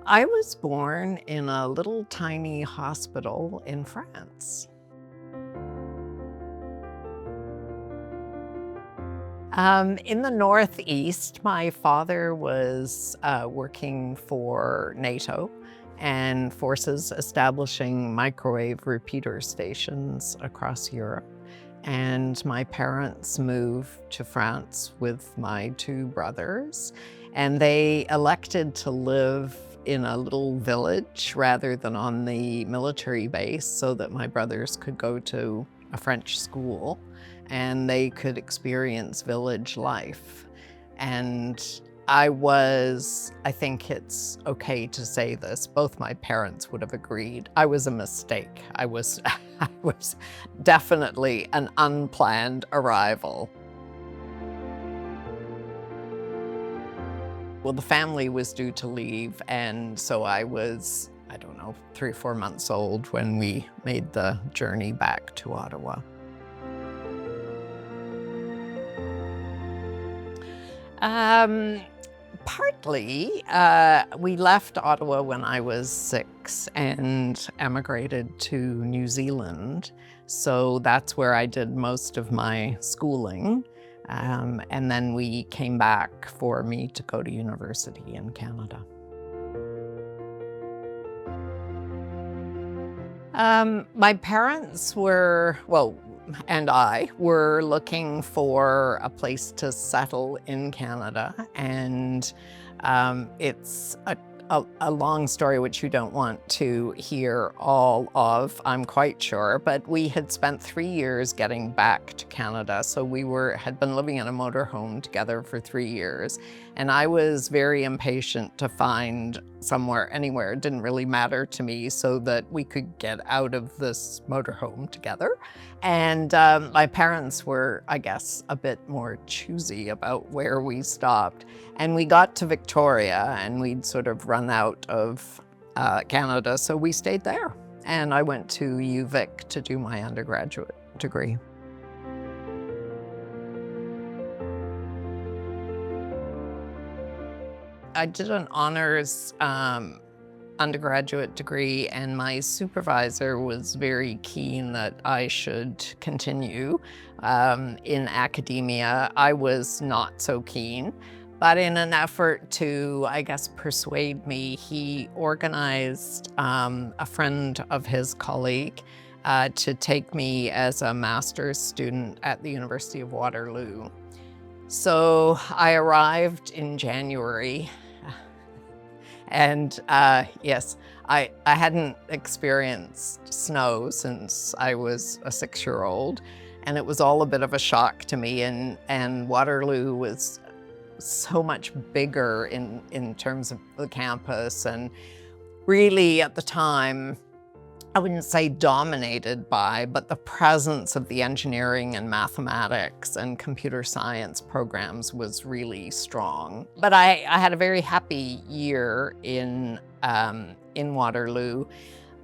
I was born in a little tiny hospital in France. In the Northeast, my father was working for NATO and forces establishing microwave repeater stations across Europe. And my parents moved to France with my two brothers, and they elected to live in a little village rather than on the military base so that my brothers could go to a French school and they could experience village life. And I think it's okay to say this, both my parents would have agreed, I was a mistake. I was definitely an unplanned arrival. Well, the family was due to leave, and so I was, I don't know, 3 or 4 months old when we made the journey back to Ottawa. Partly, we left Ottawa when I was 6 and emigrated to New Zealand. So that's where I did most of my schooling. And then we came back for me to go to university in Canada. My parents were, and I were looking for a place to settle in Canada, and it's a long story which you don't want to hear all of, I'm quite sure, but we had spent 3 years getting back to Canada, so we had been living in a motorhome together for 3 years, and I was very impatient to find anywhere, it didn't really matter to me, so that we could get out of this motorhome together. And my parents were, I guess, a bit more choosy about where we stopped. And we got to Victoria and we'd sort of run out of Canada, so we stayed there. And I went to UVic to do my undergraduate degree. I did an honors undergraduate degree, and my supervisor was very keen that I should continue in academia. I was not so keen, but in an effort to, I guess, persuade me, he organized a friend of his colleague to take me as a master's student at the University of Waterloo. So I arrived in January. And yes, I hadn't experienced snow since I was a 6-year-old, and it was all a bit of a shock to me. And Waterloo was so much bigger in terms of the campus, and really at the time, I wouldn't say dominated by, but the presence of the engineering and mathematics and computer science programs was really strong. But I had a very happy year in Waterloo,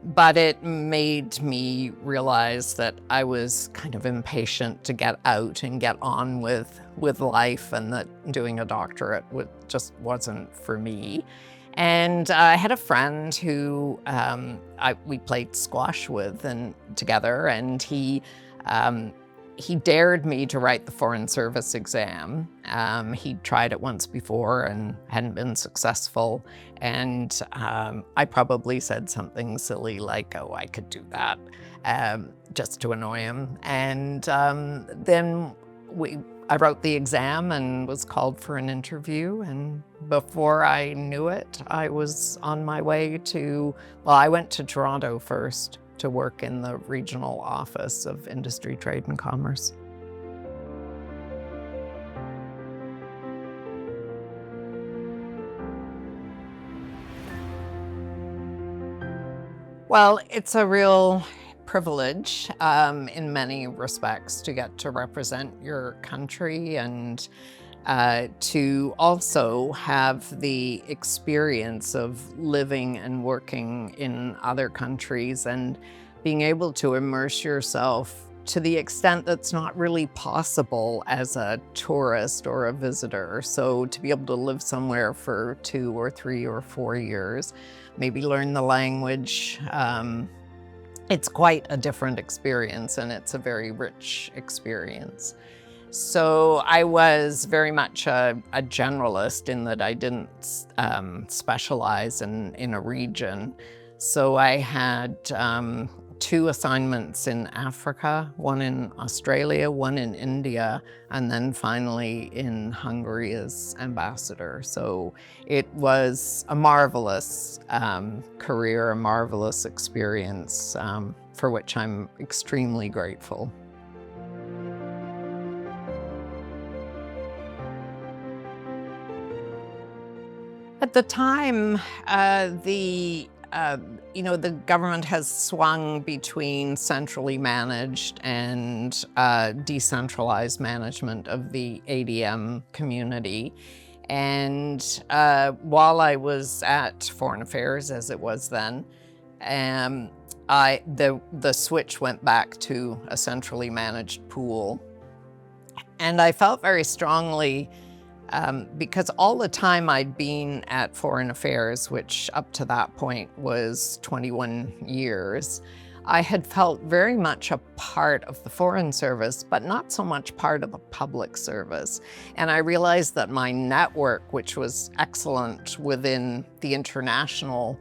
but it made me realize that I was kind of impatient to get out and get on with life, and that doing a doctorate just wasn't for me. And I had a friend who we played squash with together, and he dared me to write the Foreign Service exam. He'd tried it once before and hadn't been successful, and I probably said something silly like, "Oh, I could do that," just to annoy him. And then I wrote the exam and was called for an interview, and before I knew it, I was on my way I went to Toronto first to work in the regional office of Industry, Trade and Commerce. Well, it's a real privilege in many respects to get to represent your country, and to also have the experience of living and working in other countries and being able to immerse yourself to the extent that's not really possible as a tourist or a visitor. So to be able to live somewhere for 2 or 3 or 4 years, maybe learn the language, it's quite a different experience, and it's a very rich experience. So I was very much a generalist in that I didn't specialize in a region. So I had 2 assignments in Africa, one in Australia, one in India, and then finally in Hungary as ambassador. So it was a marvelous career, a marvelous experience for which I'm extremely grateful. At the time, the government has swung between centrally managed and decentralized management of the ADM community. And while I was at Foreign Affairs, as it was then, the switch went back to a centrally managed pool. And I felt very strongly, because all the time I'd been at Foreign Affairs, which up to that point was 21 years, I had felt very much a part of the Foreign Service, but not so much part of the public service. And I realized that my network, which was excellent within the international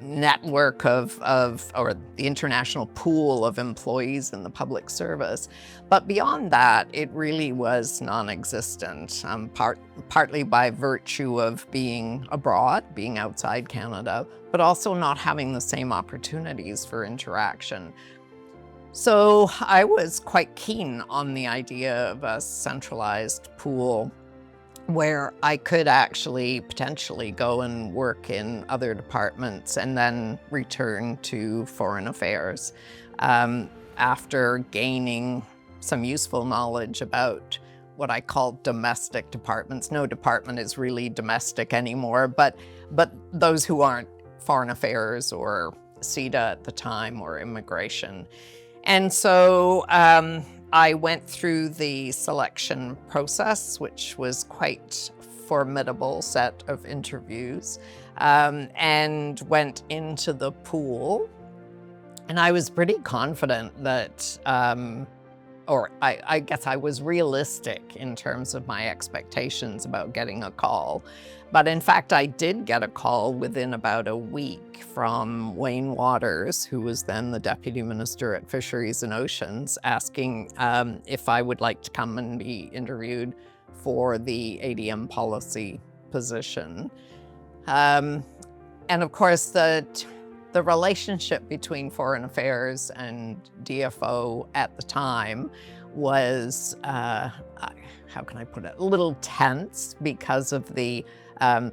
network or the international pool of employees in the public service. But beyond that, it really was non-existent, partly by virtue of being abroad, being outside Canada, but also not having the same opportunities for interaction. So I was quite keen on the idea of a centralized pool where I could actually potentially go and work in other departments and then return to Foreign Affairs after gaining some useful knowledge about what I call domestic departments. No department is really domestic anymore, but those who aren't Foreign Affairs or CEDA at the time or immigration. And so I went through the selection process, which was quite formidable set of interviews, and went into the pool. And I was pretty confident that, I guess I was realistic in terms of my expectations about getting a call. But in fact, I did get a call within about a week from Wayne Waters, who was then the Deputy Minister at Fisheries and Oceans, asking if I would like to come and be interviewed for the ADM policy position. And of course, the relationship between Foreign Affairs and DFO at the time was, how can I put it, a little tense because of the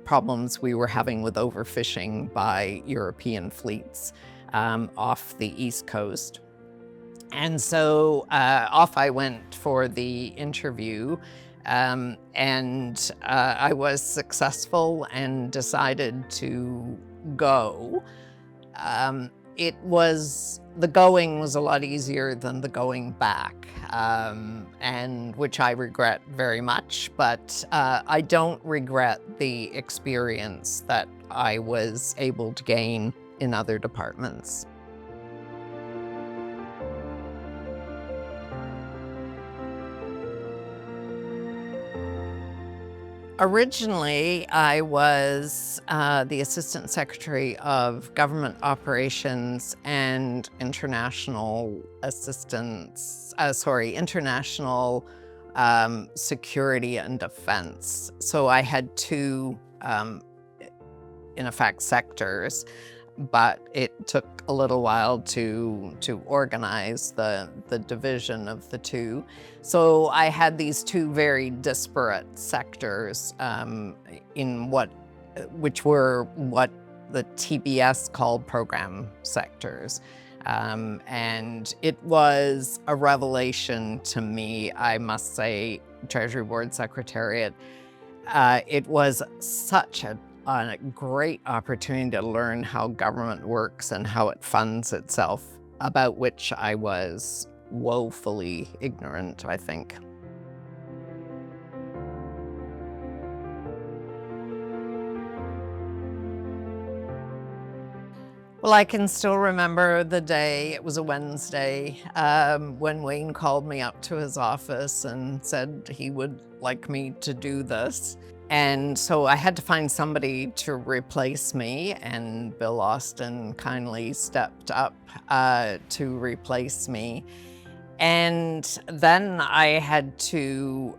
problems we were having with overfishing by European fleets off the East Coast. And so off I went for the interview, and I was successful and decided to go. The going was a lot easier than the going back, and which I regret very much, but I don't regret the experience that I was able to gain in other departments. Originally, I was the Assistant Secretary of Government Operations and International International Security and Defense. So I had 2, in effect, sectors, but it took a little while to organize the division of the 2. So I had these 2 very disparate sectors which were what the TBS called program sectors. And it was a revelation to me, I must say, Treasury Board Secretariat. It was such a great opportunity to learn how government works and how it funds itself about which I was woefully ignorant, I think. Well, I can still remember the day, it was a Wednesday, when Wayne called me up to his office and said he would like me to do this. And so I had to find somebody to replace me, and Bill Austin kindly stepped up to replace me. And then I had to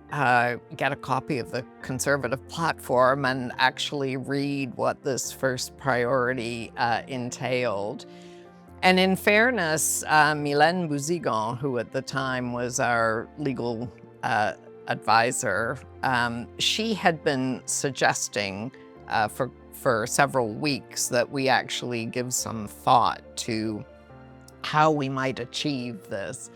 get a copy of the Conservative platform and actually read what this first priority entailed. And in fairness, Mylène Bouzigon, who at the time was our legal advisor, she had been suggesting for several weeks that we actually give some thought to how we might achieve this.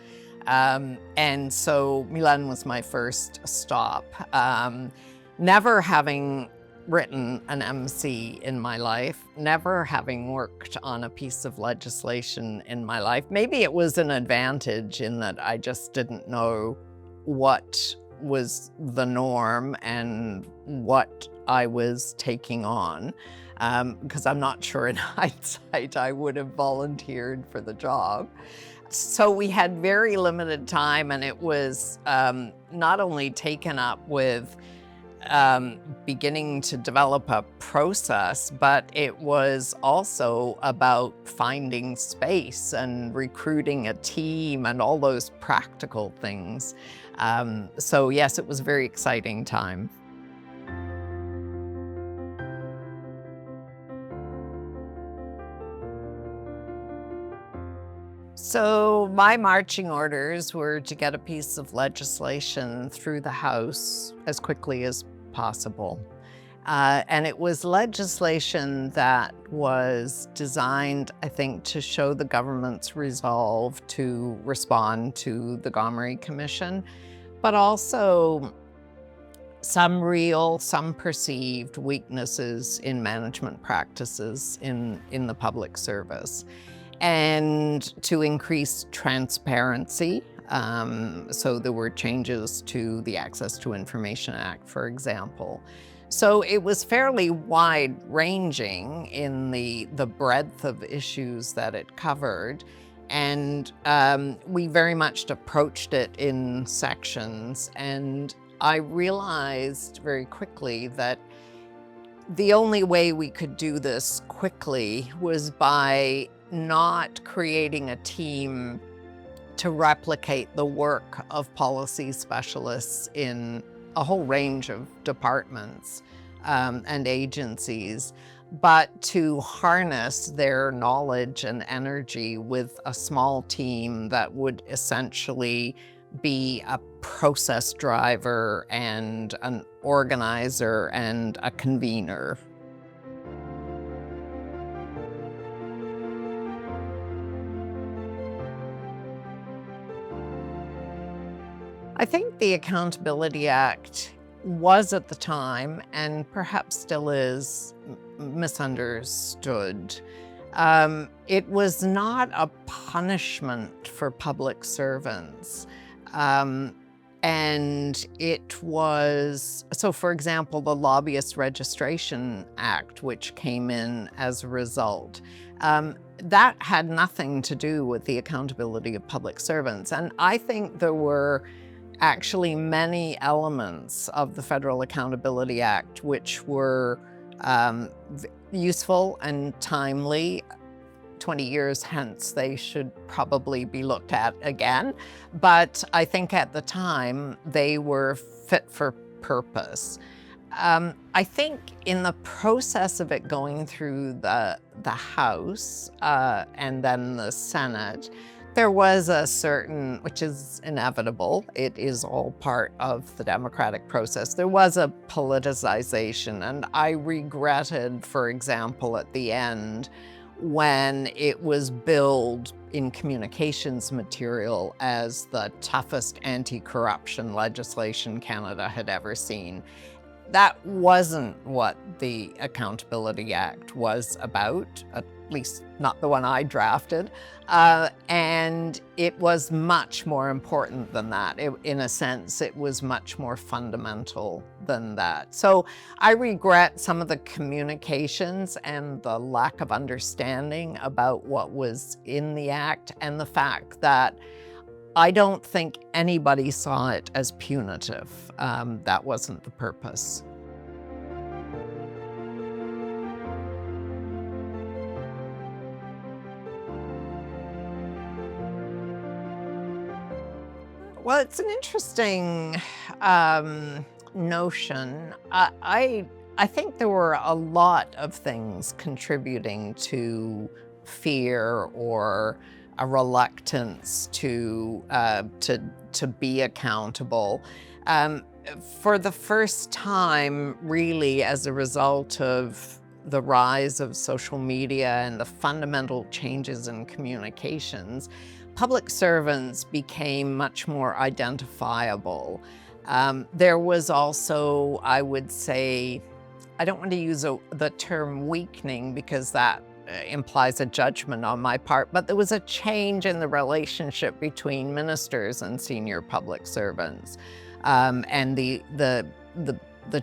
And so Mylène was my first stop. Never having written an MC in my life, never having worked on a piece of legislation in my life. Maybe it was an advantage in that I just didn't know what was the norm and what I was taking on, because I'm not sure in hindsight I would have volunteered for the job. So we had very limited time, and it was not only taken up with beginning to develop a process, but it was also about finding space and recruiting a team and all those practical things. So yes, it was a very exciting time. So my marching orders were to get a piece of legislation through the House as quickly as possible. And it was legislation that was designed, I think, to show the government's resolve to respond to the Gomery Commission, but also some real, some perceived weaknesses in management practices in the public service, and to increase transparency. So there were changes to the Access to Information Act, for example. So it was fairly wide-ranging in the breadth of issues that it covered. And we very much approached it in sections. And I realized very quickly that the only way we could do this quickly was by not creating a team to replicate the work of policy specialists in a whole range of departments and agencies, but to harness their knowledge and energy with a small team that would essentially be a process driver and an organizer and a convener. I think the Accountability Act was at the time, and perhaps still is, misunderstood. It was not a punishment for public servants. And it was, so for example, the Lobbyist Registration Act, which came in as a result, that had nothing to do with the accountability of public servants. And I think there were actually many elements of the Federal Accountability Act which were useful and timely. 20 years hence, they should probably be looked at again. But I think at the time, they were fit for purpose. I think in the process of it going through the House and then the Senate, there was a certain, which is inevitable, it is all part of the democratic process, there was a politicization. And I regretted, for example, at the end, when it was billed in communications material as the toughest anti-corruption legislation Canada had ever seen. That wasn't what the Accountability Act was about. least not the one I drafted. And it was much more important than that. In a sense, it was much more fundamental than that. So I regret some of the communications and the lack of understanding about what was in the act, and the fact that I don't think anybody saw it as punitive. That wasn't the purpose. Well, it's an interesting notion. I think there were a lot of things contributing to fear or a reluctance to be accountable. For the first time, really, as a result of the rise of social media and the fundamental changes in communications, public servants became much more identifiable. There was also, I would say, I don't want to use the term weakening because that implies a judgment on my part, but there was a change in the relationship between ministers and senior public servants, and the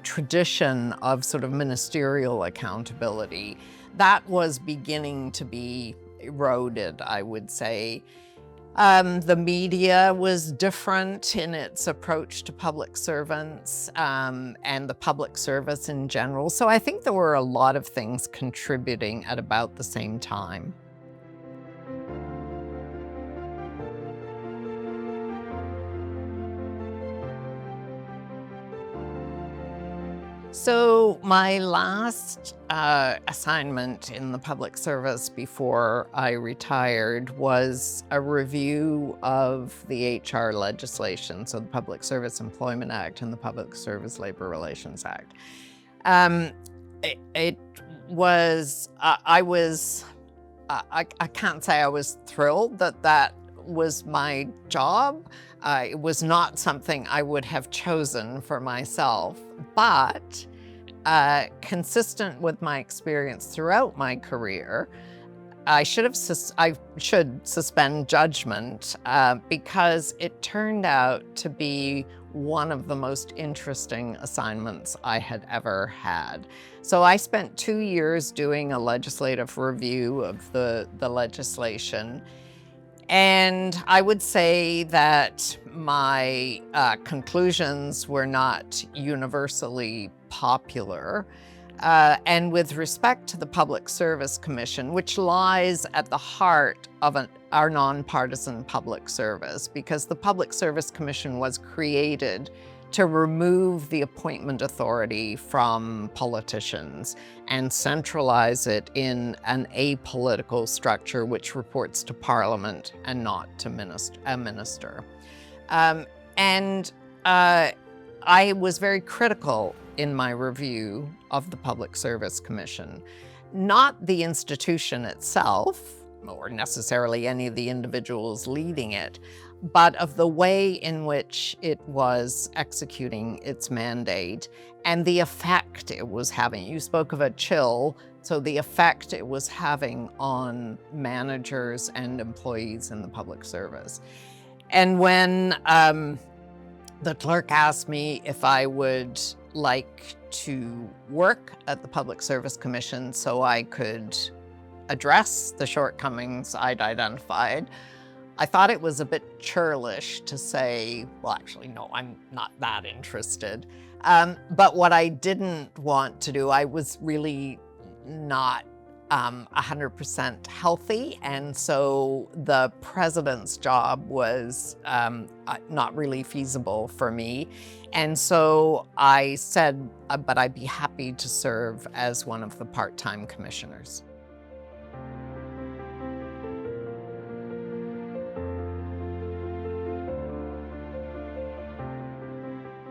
tradition of sort of ministerial accountability that was beginning to be eroded, I would say. The media was different in its approach to public servants, and the public service in general. So I think there were a lot of things contributing at about the same time. So my last assignment in the public service before I retired was a review of the HR legislation, so the Public Service Employment Act and the Public Service Labor Relations Act. It was, I can't say I was thrilled that that was my job. It was not something I would have chosen for myself, but consistent with my experience throughout my career, I should suspend judgment because it turned out to be one of the most interesting assignments I had ever had. So I spent 2 years doing a legislative review of the legislation. And I would say that my conclusions were not universally popular. And with respect to the Public Service Commission, which lies at the heart of our nonpartisan public service, because the Public Service Commission was created to remove the appointment authority from politicians and centralize it in an apolitical structure which reports to Parliament and not to a minister. I was very critical in my review of the Public Service Commission, not the institution itself, or necessarily any of the individuals leading it, but of the way in which it was executing its mandate and the effect it was having. You spoke of a chill, so the effect it was having on managers and employees in the public service. And when the clerk asked me if I would like to work at the Public Service Commission so I could address the shortcomings I'd identified, I thought it was a bit churlish to say, well, actually, no, I'm not that interested. But what I didn't want to do, I was really not 100% healthy. And so the president's job was not really feasible for me. And so I said, but I'd be happy to serve as one of the part-time commissioners.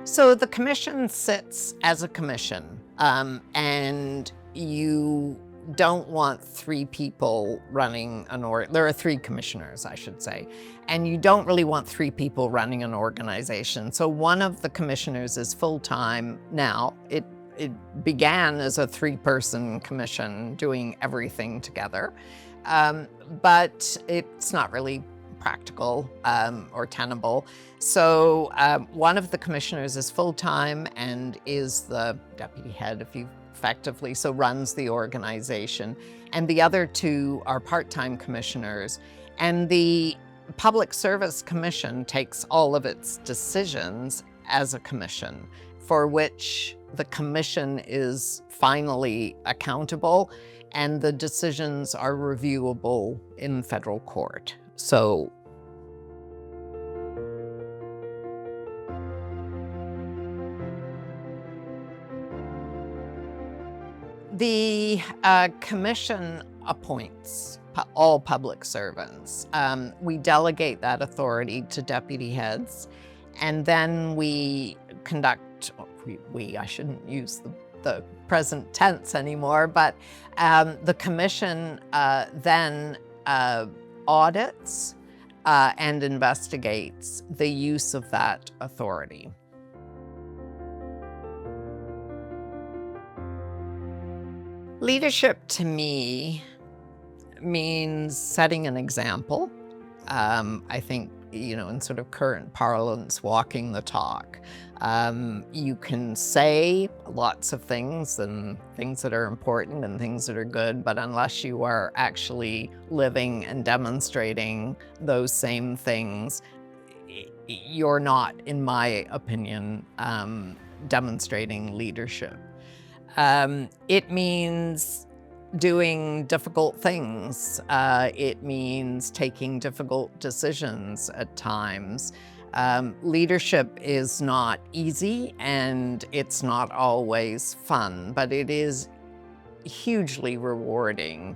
So the commission sits as a commission, and you don't want 3 people running there are 3 commissioners, I should say, and you don't really want 3 people running an organization. So one of the commissioners is full-time now. it began as a 3-person commission doing everything together, but it's not really practical or tenable. So one of the commissioners is full-time and is the deputy head, if you effectively, so runs the organization. And the other 2 are part-time commissioners. And the Public Service Commission takes all of its decisions as a commission, for which the commission is finally accountable, and the decisions are reviewable in federal court. So the commission appoints all public servants. We delegate that authority to deputy heads, and then we conduct, I shouldn't use the present tense anymore, but the commission then audits and investigates the use of that authority. Leadership to me means setting an example. I think, in sort of current parlance, walking the talk. You can say lots of things, and things that are important and things that are good, but unless you are actually living and demonstrating those same things, you're not, in my opinion, demonstrating leadership. It means doing difficult things. It means taking difficult decisions at times. Leadership is not easy, and it's not always fun, but it is hugely rewarding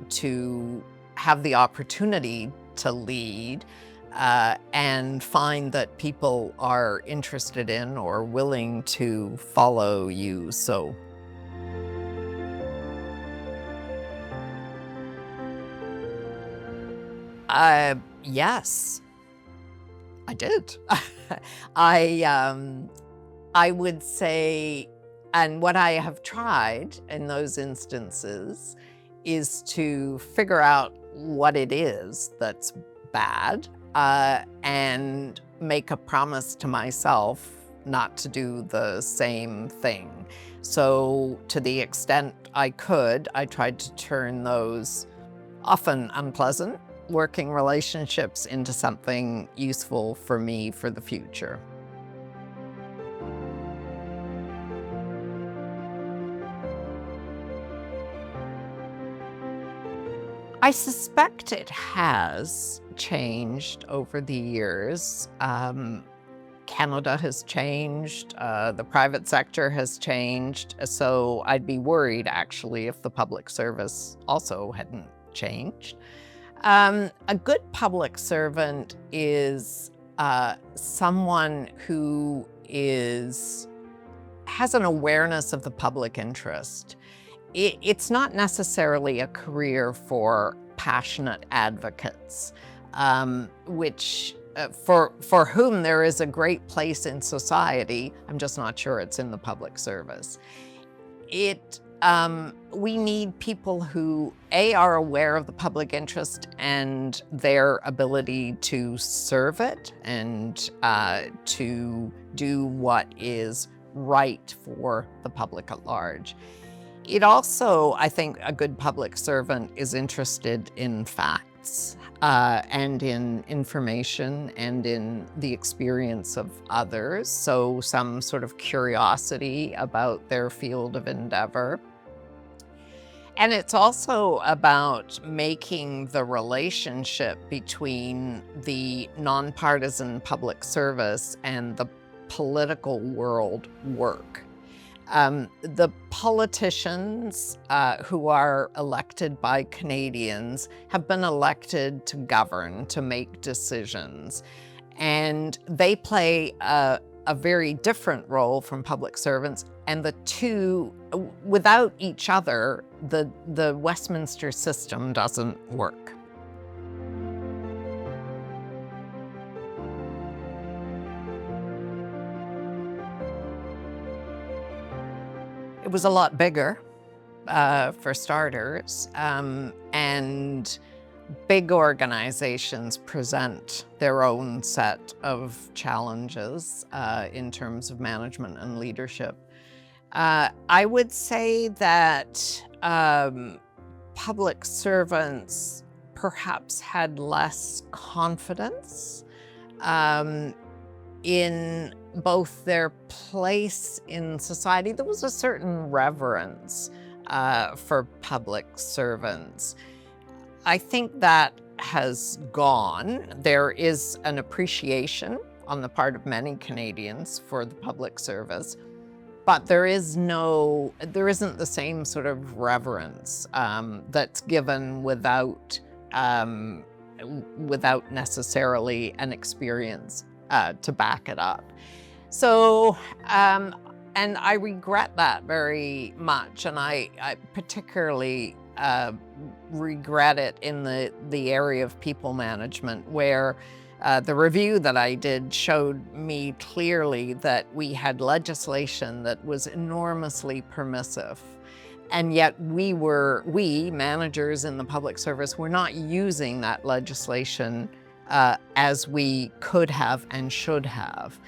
to have the opportunity to lead and find that people are interested in or willing to follow you. So yes, I did. I would say, and what I have tried in those instances is to figure out what it is that's bad and make a promise to myself not to do the same thing. So to the extent I could, I tried to turn those often unpleasant working relationships into something useful for me for the future. I suspect it has changed over the years. Canada has changed, the private sector has changed, so I'd be worried actually if the public service also hadn't changed. A good public servant is someone who has an awareness of the public interest. It's not necessarily a career for passionate advocates, for whom there is a great place in society. I'm just not sure it's in the public service. We need people who, are aware of the public interest and their ability to serve it and to do what is right for the public at large. It also, I think, a good public servant is interested in facts and in information and in the experience of others, so some sort of curiosity about their field of endeavor. And it's also about making the relationship between the nonpartisan public service and the political world work. The politicians who are elected by Canadians have been elected to govern, to make decisions, and they play a very different role from public servants, and the two, without each other, the Westminster system doesn't work. It was a lot bigger, for starters, and big organizations present their own set of challenges in terms of management and leadership. I would say that public servants perhaps had less confidence in both their place in society. There was a certain reverence for public servants. I think that has gone. There is an appreciation on the part of many Canadians for the public service, but there isn't the same sort of reverence that's given without necessarily an experience to back it up. So, and I regret that very much, and I particularly regret it in the area of people management, where the review that I did showed me clearly that we had legislation that was enormously permissive, and yet we managers in the public service were not using that legislation as we could have and should have.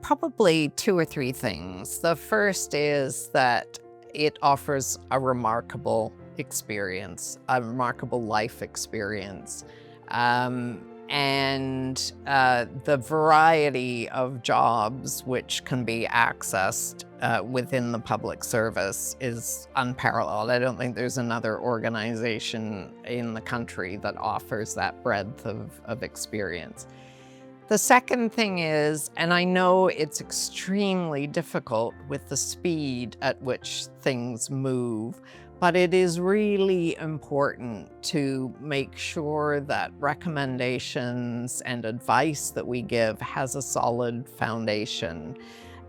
Probably two or three things. The first is that it offers a remarkable experience, a remarkable life experience. And the variety of jobs which can be accessed within the public service is unparalleled. I don't think there's another organization in the country that offers that breadth of experience. The second thing is, and I know it's extremely difficult with the speed at which things move, but it is really important to make sure that recommendations and advice that we give has a solid foundation.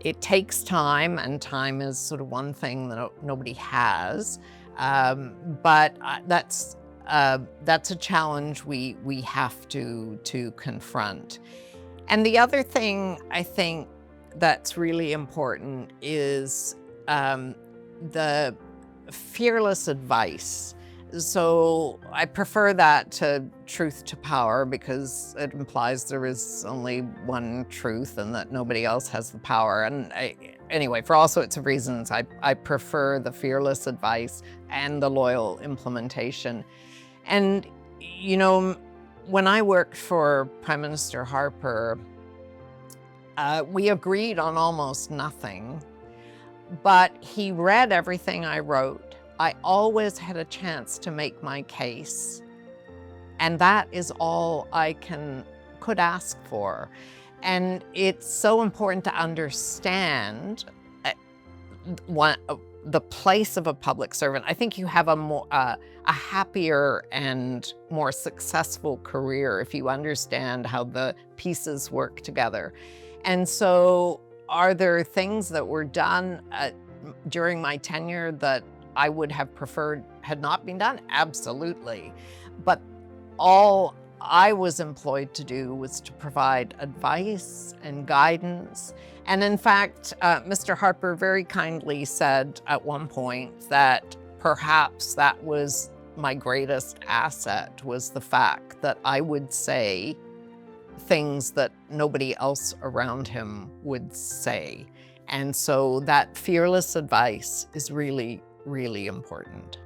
It takes time, and time is sort of one thing that nobody has, but that's a challenge we have to confront. And the other thing I think that's really important is the fearless advice. So I prefer that to truth to power, because it implies there is only one truth and that nobody else has the power. And anyway, for all sorts of reasons, I prefer the fearless advice and the loyal implementation. And, you know, when I worked for Prime Minister Harper, we agreed on almost nothing, but he read everything I wrote. I always had a chance to make my case, and that is all I could ask for. And it's so important to understand the place of a public servant. I think you have a happier and more successful career if you understand how the pieces work together. And so, are there things that were done during my tenure that I would have preferred had not been done? Absolutely. But all I was employed to do was to provide advice and guidance. And in fact, Mr. Harper very kindly said at one point that perhaps that was my greatest asset, was the fact that I would say things that nobody else around him would say. And so that fearless advice is really, really important.